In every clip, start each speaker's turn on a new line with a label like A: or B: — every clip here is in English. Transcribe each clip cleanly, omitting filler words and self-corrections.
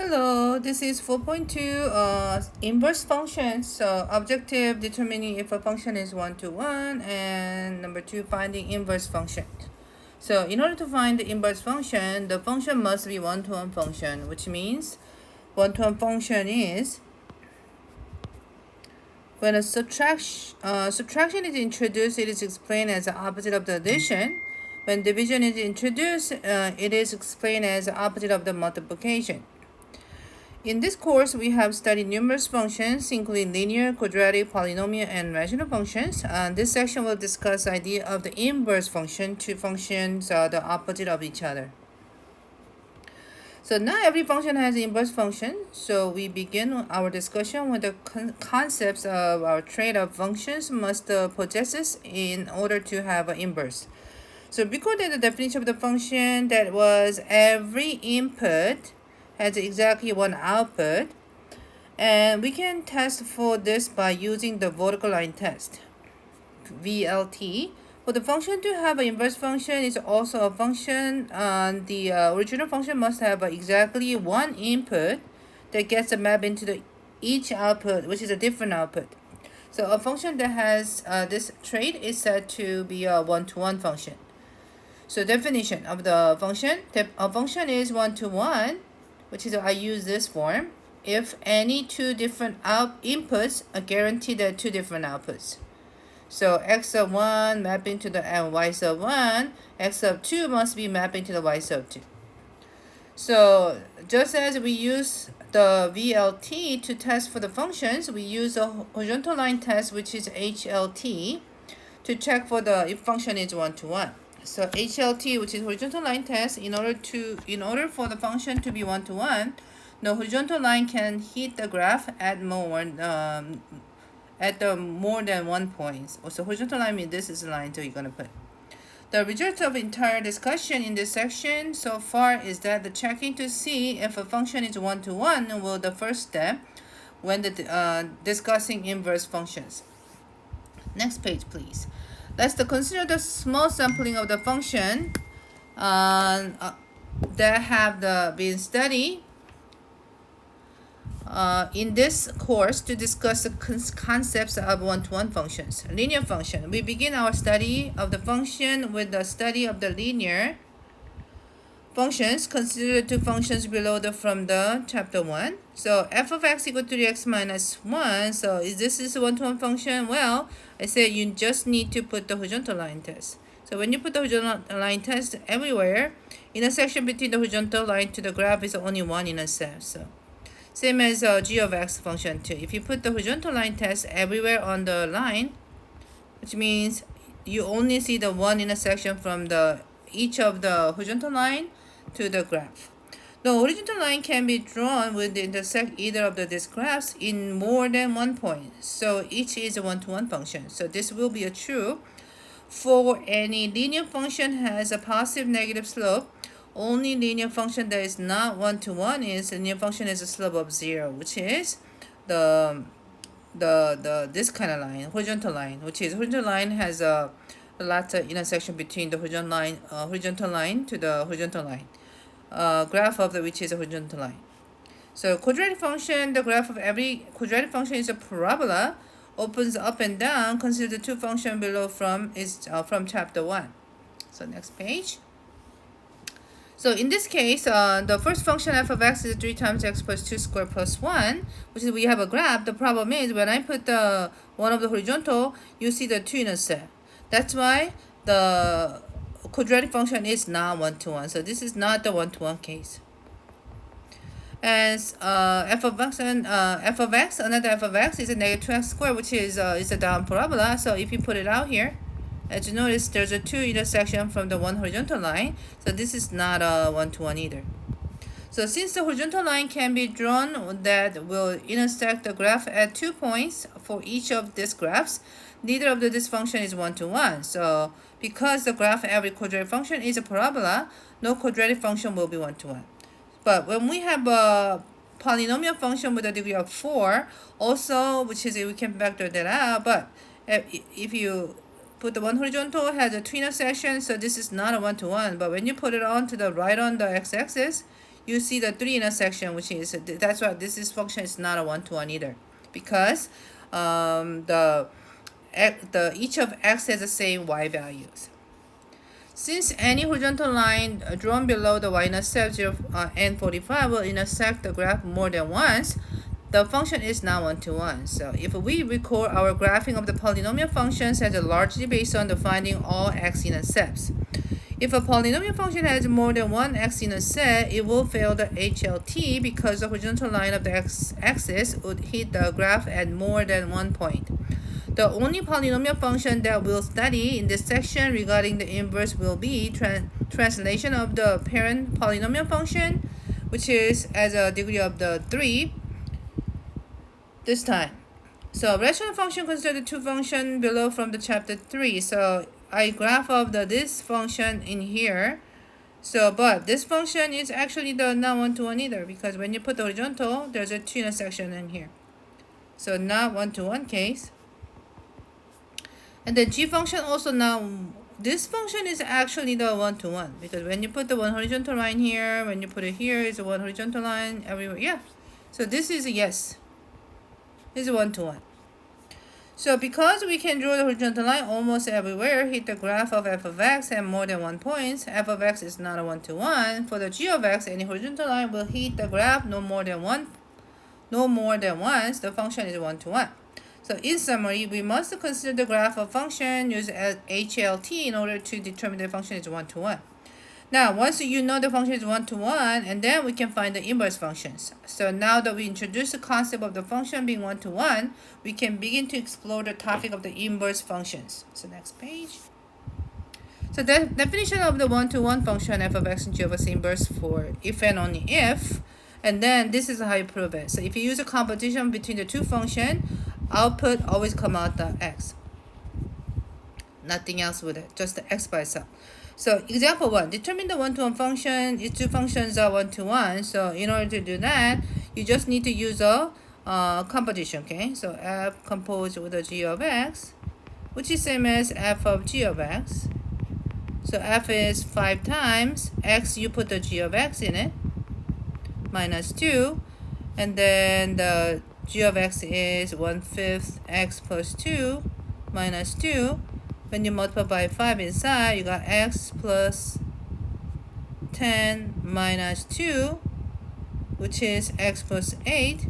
A: Hello, this is 4.2 inverse functions. So objective determining if a function is one-to-one, and number two, finding inverse function. So in order to find the inverse function, the function must be one-to-one function, which means one-to-one function is when a subtraction is introduced, it is explained as the opposite of the addition. When division is introduced, it is explained as the opposite of the multiplication. In this course, we have studied numerous functions, including linear, quadratic, polynomial, and rational functions. This section will discuss the idea of the inverse function. Two functions are the opposite of each other. So not every function has an inverse function. So we begin our discussion with the concepts of our trade-off functions must possess in order to have an inverse. So because the definition of the function that was every input has exactly one output, and we can test for this by using the vertical line test, VLT. For the function to have an inverse function is also a function, the original function must have exactly one input that gets a map into each output, which is a different output. So a function that has this trait is said to be a one-to-one function. So definition of the function, a function is one-to-one, which is I use this form, if any two different inputs are guaranteed at two different outputs. So x sub 1 mapping to the y sub 1, x sub 2 must be mapping to the y sub 2. So just as we use the VLT to test for the functions, we use a horizontal line test, which is HLT, to check for the if function is one-to-one. So HLT, which is horizontal line test, in order for the function to be one-to-one, the horizontal line can hit the graph at more than one point. So horizontal line means this is the line that you're gonna put. The result of entire discussion in this section so far is that the checking to see if a function is one-to-one will the first step when discussing inverse functions. Next page, please. Let's consider the small sampling of the function that have been studied in this course to discuss the concepts of one-to-one functions. Linear function. We begin our study of the function with the study of the linear functions. Consider the two functions below from the chapter 1. So f of x equal to 3x minus 1. So this is a one-to-one function? Well, I said you just need to put the horizontal line test. So when you put the horizontal line test everywhere, intersection between the horizontal line to the graph is only 1 intercept. So same as g of x function too. If you put the horizontal line test everywhere on the line, which means you only see the one intersection from each of the horizontal line to the graph. The horizontal line can be drawn with the intersect either of these graphs in more than one point. So each is a one-to-one function. So this will be a true for any linear function has a positive negative slope. Only linear function that is not one-to-one is linear function has a slope of 0, which is this kind of line, horizontal line, which is horizontal line has a lot of intersection between the horizontal line to the horizontal line. Graph of which is a horizontal line. So quadratic function, the graph of every quadratic function is a parabola, opens up and down. Consider the two functions below from chapter 1. So next page. So in this case, the first function f of x is 3 times x plus 2 squared plus 1, which is we have a graph. The problem is when I put one of the horizontal, you see the 2 intercept. That's why the quadratic function is not one-to-one. So this is not the one-to-one case. As f of x and another f of x is a negative 2x squared, which is a down parabola. So if you put it out here, as you notice, there's a 2 intersection from the one horizontal line. So this is not a one-to-one either. So since the horizontal line can be drawn that will intersect the graph at 2 points for each of these graphs, neither of this function is one-to-one. So because the graph of every quadratic function is a parabola, no quadratic function will be one-to-one. But when we have a polynomial function with a degree of 4, also, which is we can factor that out, but if you put the one horizontal has a 2 intersection, so this is not a one-to-one. But when you put it on to the right on the x-axis, you see the 3 intersection, which is, that's why this function is not a one-to-one either, because the each of x has the same y values. Since any horizontal line drawn below the y-intercept 0 and 45 will intersect the graph more than once, the function is not one-to-one. So if we record our graphing of the polynomial functions as largely based on the finding all x-intercepts. If a polynomial function has more than one x-intercept, it will fail the HLT because the horizontal line of the x-axis would hit the graph at more than one point. The only polynomial function that we'll study in this section regarding the inverse will be translation of the parent polynomial function, which is as a degree of the 3 this time. So rational function consider the two functions below from the chapter 3. So I graph of this function in here. So, but this function is actually the not one-to-one either, because when you put the horizontal, there's a 2 intersection in here. So not one-to-one case. And the g function also now, this function is actually the one-to-one, because when you put the one horizontal line here, when you put it here, it's a one horizontal line everywhere. Yeah. So this is a yes. It's a one-to-one. So because we can draw the horizontal line almost everywhere, hit the graph of f of x at more than 1 point, f of x is not a one-to-one. For the g of x, any horizontal line will hit the graph no more than once. The function is one-to-one. So in summary, we must consider the graph of function used as HLT in order to determine the function is one-to-one. Now, once you know the function is one-to-one, and then we can find the inverse functions. So now that we introduce the concept of the function being one-to-one, we can begin to explore the topic of the inverse functions. So next page. So the definition of the one-to-one function f of x and g of x inverse for if and only if. And then this is how you prove it. So if you use a composition between the two functions, output always come out the x. Nothing else with it, just the x by itself. So example 1, determine the one-to-one function. Its two functions are one-to-one. So in order to do that, you just need to use a composition, okay? So f composed with a g of x, which is same as f of g of x. So f is 5 times x, you put the g of x in it, minus 2, and then the g of x is 1/5 x plus 2 minus 2. When you multiply by 5 inside, you got x plus 10 minus 2, which is x plus 8.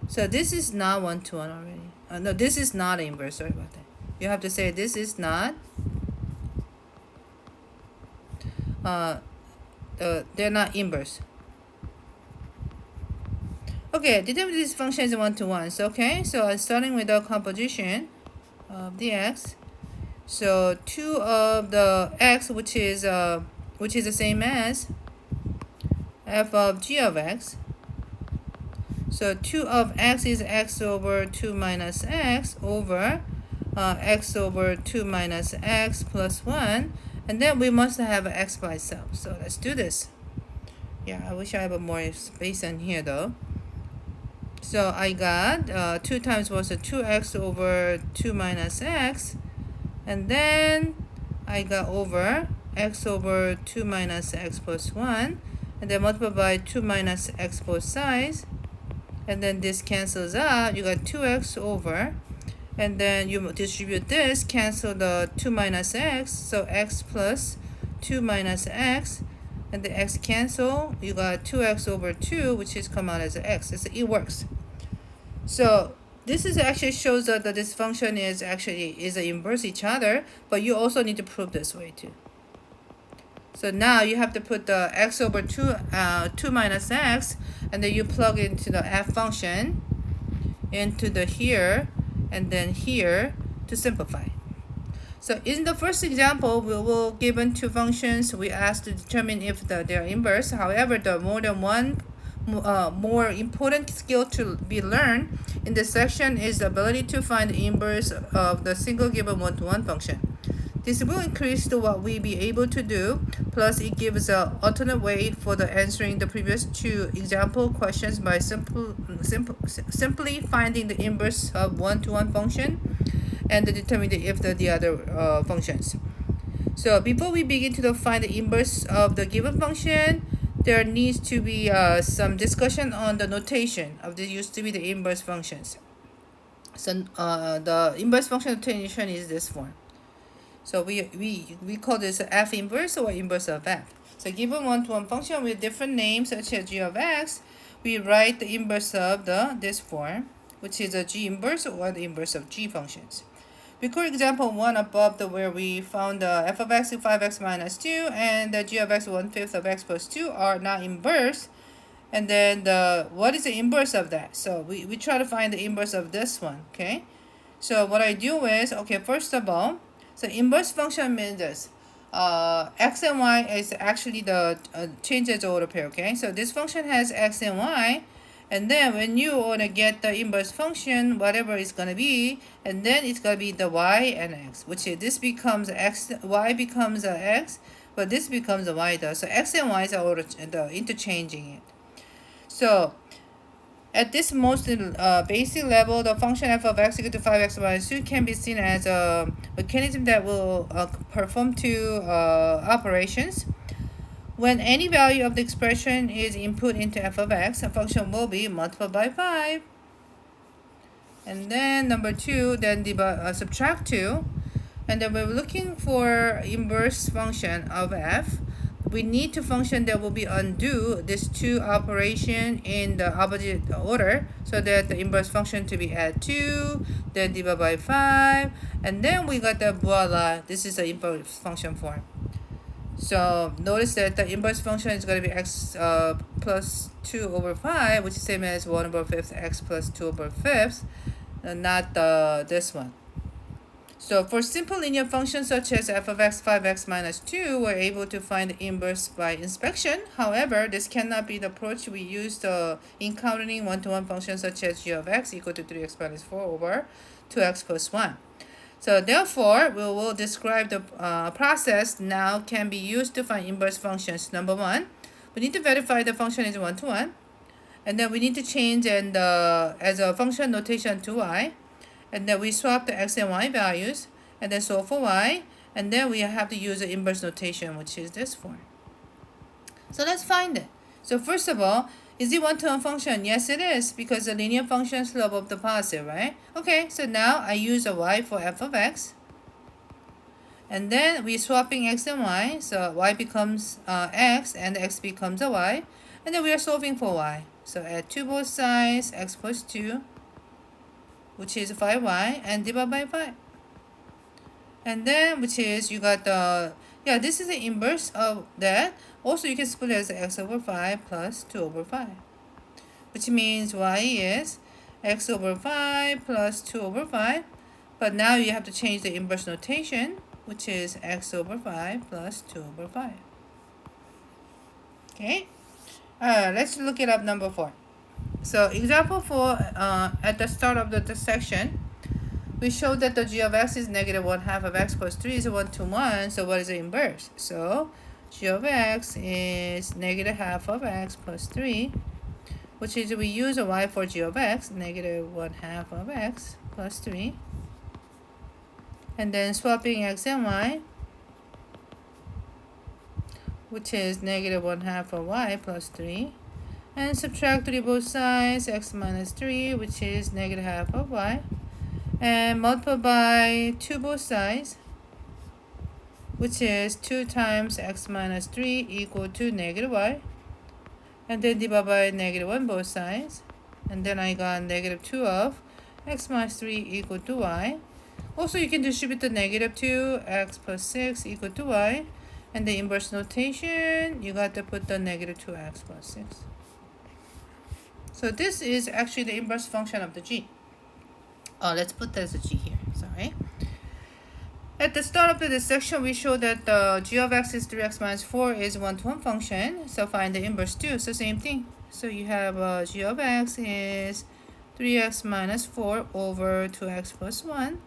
A: So this is not one-to-one already. No, this is not inverse. Sorry about that. You have to say this is not. They're not inverse. Okay, determine this function is one-to-one. So okay, so starting with the composition of the x. So 2 of the x, which is the same as f of g of x. So 2 of x is x over 2 minus x over x over 2 minus x plus 1. And then we must have x by itself. So let's do this. Yeah, I wish I have more space in here though. So I got 2 times was 2x over 2 minus x. And then I got over x over 2 minus x plus 1. And then multiply by 2 minus x both sides. And then this cancels out. You got 2x over. And then you distribute this, cancel the 2 minus x. So x plus 2 minus x. And the x cancel. You got 2x over 2, which is come out as x. It works. So this is actually shows that this function is inverse each other, but you also need to prove this way too. So now you have to put the x over 2 minus x, and then you plug into the f function into the here and then here to simplify. So in the first example, we will given two functions. We asked to determine if they are inverse. However, the more than one more important skill to be learned in this section is the ability to find the inverse of the single given one-to-one function. This will increase to what we be able to do, plus it gives an alternate way for the answering the previous two example questions by simply finding the inverse of one-to-one function and determining if the other functions. So before we begin to find the inverse of the given function, there needs to be some discussion on the notation of this used to be the inverse functions. So the inverse function notation is this one. So we call this f inverse or inverse of f. So given one-to-one function with different names such as g of x, we write the inverse of this form, which is a g inverse or the inverse of g functions. Record example 1 above where we found the f of x is 5x minus 2 and the g of x 1/5 of x plus 2 are not inverse. And then what is the inverse of that? So we try to find the inverse of this one, okay? So what I do is, okay, first of all, so inverse function means this. X and y is actually the changes order pair, okay? So this function has x and y, and then when you want to get the inverse function, whatever it's going to be, and then it's going to be the y and x, which is this becomes x, y becomes a x, but this becomes a y though. So x and y is order, the interchanging it. So at this most basic level, the function f of x equal to 5x minus 2 can be seen as a mechanism that will perform two operations. When any value of the expression is input into f of x, a function will be multiplied by 5. And then number 2, then subtract 2. And then we're looking for inverse function of f. We need to function that will be undo this two operation in the opposite order, so that the inverse function to be add 2, then divided by 5, and then we got the voila, this is the inverse function form. So notice that the inverse function is going to be x plus 2 over 5, which is same as 1 over 5th x plus 2 over 5th, not this one. So for simple linear functions such as f of x 5x minus 2, we're able to find the inverse by inspection. However, this cannot be the approach we used in counting one-to-one functions such as g of x equal to 3x minus 4 over 2x plus 1. So therefore, we will describe the process now can be used to find inverse functions. Number 1, we need to verify the function is one-to-one. And then we need to change and as a function notation to y. And then we swap the x and y values, and then solve for y, and then we have to use the inverse notation, which is this form. So let's find it. So first of all, is it one-to-one function? Yes, it is, because the linear function is slope of the positive, right? Okay, so now I use a y for f of x, and then we're swapping x and y, so y becomes x, and x becomes a y, and then we are solving for y. So add 2 both sides, x plus 2, which is 5y, and divide by 5. And then, which is, you got the, this is the inverse of that. Also, you can split it as x over 5 plus 2 over 5. Which means y is x over 5 plus 2 over 5. But now you have to change the inverse notation, which is x over 5 plus 2 over 5. Okay? Let's look it up, number 4. So example 4, at the start of the section, we showed that the g of x is negative 1/2 of x plus 3 is 1-to-1. So what is the inverse? So g of x is negative half of x plus 3, which is we use a y for g of x, negative 1/2 of x plus 3. And then swapping x and y, which is negative 1/2 of y plus 3. And subtract 3 both sides, x minus 3, which is negative half of y. And multiply by 2 both sides, which is 2 times x minus 3 equal to negative y. And then divide by negative 1 both sides. And then I got negative 2 of x minus 3 equal to y. Also, you can distribute the negative 2, x plus 6 equal to y. And the inverse notation, you got to put the negative 2x plus 6. So this is actually the inverse function of the g. Let's put that as a g here. Sorry. At the start of this section, we show that the g of x is 3x minus 4 is one-to-one function. So find the inverse too. So same thing. So you have g of x is 3x minus 4 over 2x plus 1.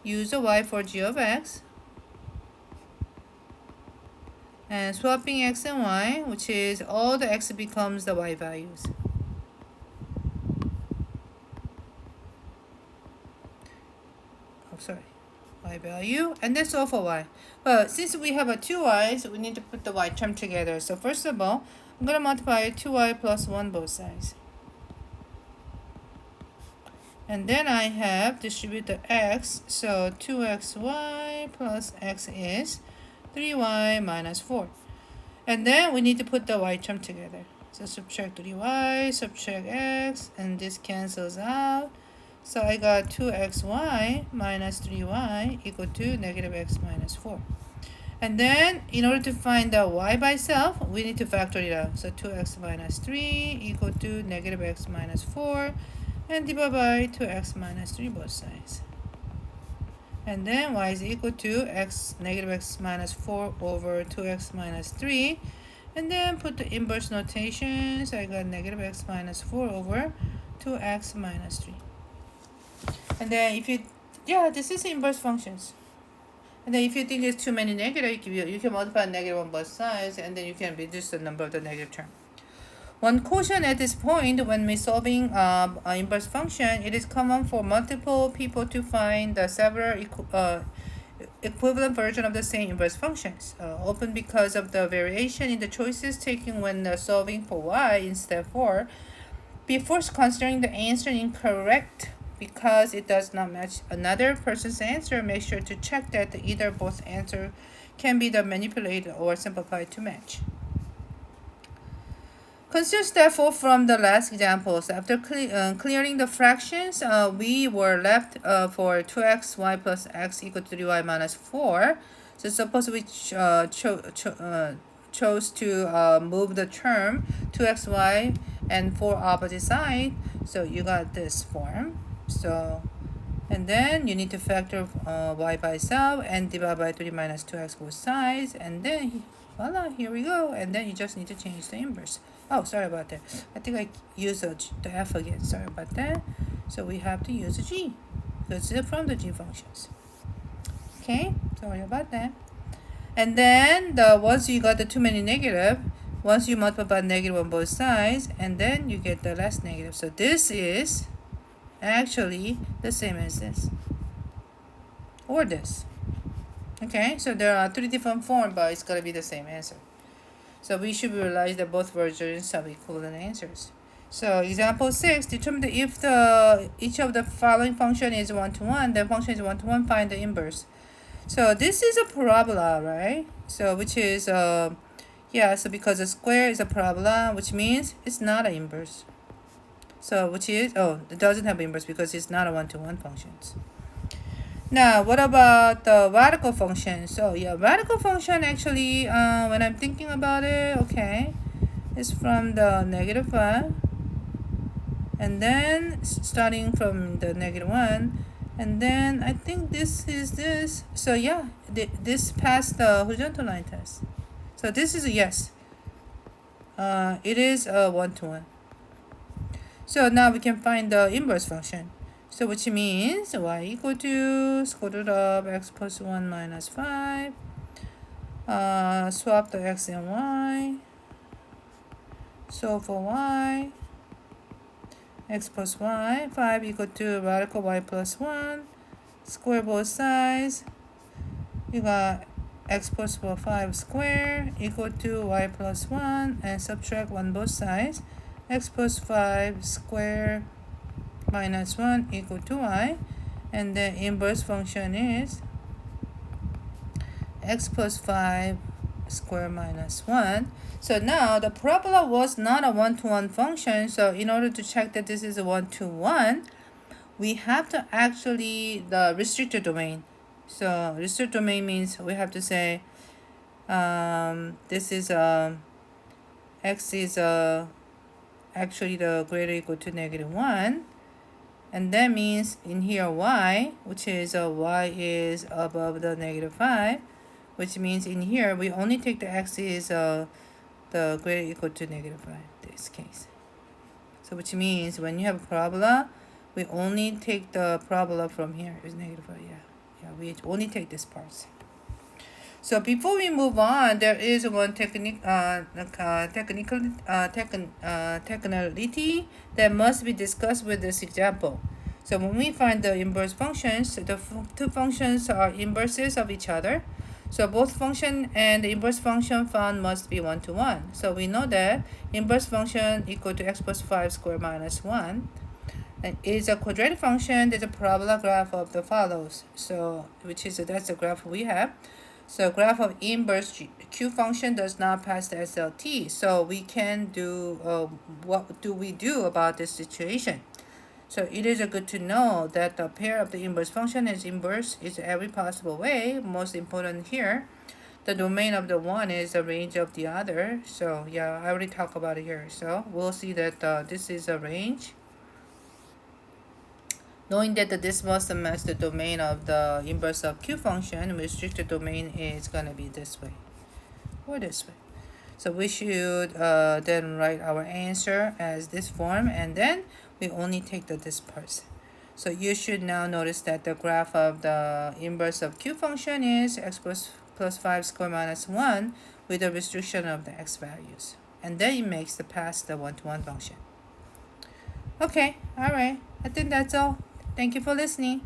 A: Use the y for g of x. And swapping x and y, which is all the x becomes the y values. Sorry, y value, and that's all for y. But since we have a 2y's, we need to put the y term together. So first of all, I'm going to multiply 2y plus 1 both sides. And then I have distribute the x, so 2xy plus x is 3y minus 4. And then we need to put the y term together. So subtract 3y, subtract x, and this cancels out. So I got 2xy minus 3y equal to negative x minus 4. And then in order to find the y by itself, we need to factor it out. So 2x minus 3 equal to negative x minus 4. And divide by 2x minus 3 both sides. And then y is equal to x negative x minus 4 over 2x minus 3. And then put the inverse notation. So I got negative x minus 4 over 2x minus 3. And then if you, this is inverse functions. And then if you think it's too many negative, you can multiply negative on both sides, and then you can reduce the number of the negative term. One caution at this point when we're solving an inverse function, it is common for multiple people to find the several equivalent version of the same inverse functions, often because of the variation in the choices taken when solving for y instead for. Before considering the answer incorrect because it does not match another person's answer, make sure to check that either both answer can be manipulated or simplified to match. Consider step 4 from the last examples. After clearing the fractions, we were left for 2xy plus x equal to 3y minus 4. So suppose we chose to move the term 2xy and 4 opposite side. So you got this form. So, and then you need to factor y by itself and divide by 3 minus 2x both sides. And then voila, here we go. And then you just need to change the inverse. Oh, sorry about that. I think I used the f again. Sorry about that. So we have to use the g because it's from the g functions. Okay, sorry about that. And then once you got the too many negative, once you multiply negative on both sides, and then you get the less negative. So this is actually the same as this or this. Okay, so there are 3 different forms, but it's going to be the same answer. So we should realize that both versions have equivalent answers. So example 6, determine if each of the following function is 1-to-1, then function is 1-to-1, find the inverse. So this is a parabola, right? So which is, so because the square is a parabola, which means it's not an inverse. So which is, it doesn't have inverse because it's not a 1-to-1 function. Now, what about the radical function? So radical function actually, when I'm thinking about it, okay, it's from the negative 5, and then starting from the negative 1, and then I think this is this. So this passed the horizontal line test. So this is a yes. It is a 1-to-1. So now we can find the inverse function. So which means y equal to square root of x plus 1 minus 5. Swap the x and y. So for y, x plus y, 5 equal to radical y plus 1. Square both sides. You got x plus 5 square equal to y plus 1. And subtract 1 both sides. X plus 5 square minus 1 equal to y, and the inverse function is x plus 5 square minus 1. So now the parabola was not a 1-to-1 function, so in order to check that this is a 1-to-1, we have to actually the restricted domain. So restricted domain means we have to say this is x is actually the greater or equal to negative 1. And that means in here y, which is y is above the negative 5, which means in here we only take the x is the greater or equal to negative 5 in this case. So which means when you have a parabola, we only take the parabola from here is negative 5. We only take this part. So before we move on, there is one technicality that must be discussed with this example. So when we find the inverse functions, the two functions are inverses of each other. So both function and the inverse function found must be 1 to 1. So we know that inverse function equal to x plus 5 squared minus 1 and is a quadratic function. There's a parabola graph of the follows. So that's the graph we have. So graph of inverse Q function does not pass the SLT. So we can do what do we do about this situation? So it is good to know that the pair of the inverse function is inverse is every possible way. Most important here, the domain of the one is the range of the other. So yeah, I already talked about it here. So we'll see that this is a range. Knowing that this must match the domain of the inverse of Q function, restricted domain is going to be this way or this way. So we should then write our answer as this form, and then we only take this part. So you should now notice that the graph of the inverse of Q function is x plus 5 squared minus 1 with a restriction of the x values. And then it makes the pass the 1-to-1 function. Okay, all right. I think that's all. Thank you for listening.